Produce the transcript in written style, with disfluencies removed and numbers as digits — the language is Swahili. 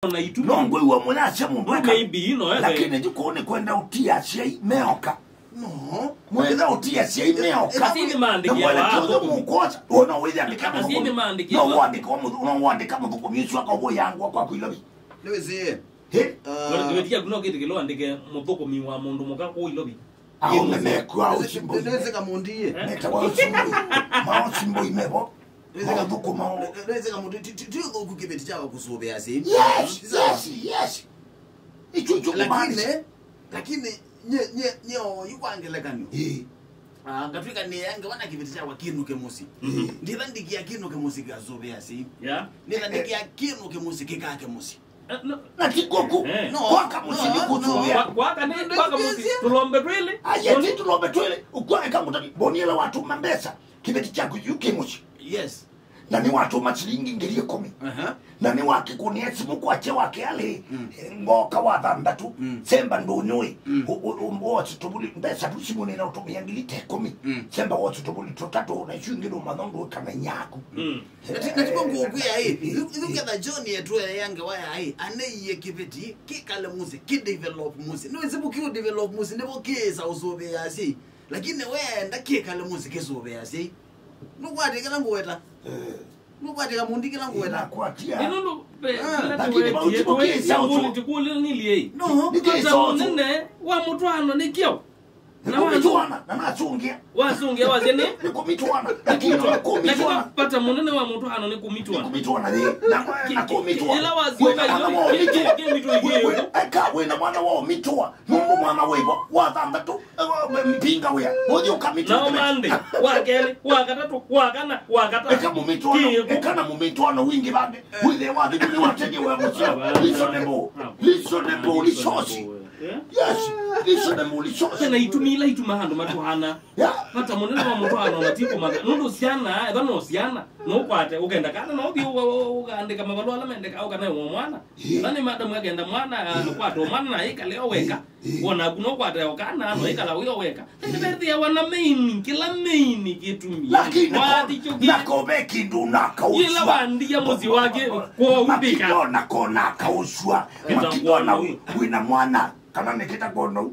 na itu nongwe wa mwana cha mundu maybe lakini jikone kwenda utia sei meoka no mwenda utia sei meoka asini maandiki ya hapo mukoza ona wewe andika asini maandiki no wandika muthuko miswa kwa go yangu kwa kuilobi leweze wewe kuno kiti kilo andike muthuko mi wa mundu muka ko ilobi au nemekwa au simbo leweze kamundie neta wa simbo ma simbo imebo leweze kamundi tio kukibeti chawa kusobe ase yes icho lakini nye yukwangele kanyo ngafika ne yange wana kibeti chawa kinuke musi ndithandikia kinuke musi gasobe ase ndithandikia kinuke musi kikake musi na kikoku kwaka musi nikutubia kwaka musi tulombe twele ayeti tulombe twele ukwae kama utaki boniela watu mambesa kibeti chako yuke musi yes na ni watu machilingi ngirie 10 na ni wake kuniesi mukwache wake ale ngoka wa thandatu semba ndonyoi wote tobuli mbesa tusimone na utomia ngilite 10 semba wote tobuli totatu na shingiro manongo kana nyako na tibongo kuya look at the journey yetu yange waya aneye kibeti kikale muzi kidevelop muzi no zibuki develop muzi nebo keza uzobe yasi lakini wewe ndakikale muzi kezobe yasi nukwati kana ngweta nukwati kamundi kana ngweta kwatia no lakini wewe sambuli tikule nilie no nene wa mutwano nikio na mitwana na nasungia wasungia wazene nikumitwana lakini kumitwana pata munene wa mutwano nikumitwana na kumitwana ila wazio mitwa eka na mwana wao mitwa mungu mwana wewe wa thandatu mpinga wewe moja ukamitwa na mande wakele wakatatu wakana wakatatu eka mumitwana eka na mumitwana wingi bande wile wadi ni watege wewe msio lisonebo lisosi yes lisonebo lisosi na itumila itumahando matuhana hata munene wa mutwano matiko manga nundu siana ebano siana no kwate ugenda kana no bi ugandika mabalu ala mendeka au kana mwana nani madamu agenda mwana kwato mwana na ikale oweka wona kuno kwate okana no ikala weka nibeti ya wana main kila main kitumia lakini nakobeki ndunaka uswa ila bandi ya muzi wake kwa ubika makidona kona kauswa makidona wina mwana kana nekita kono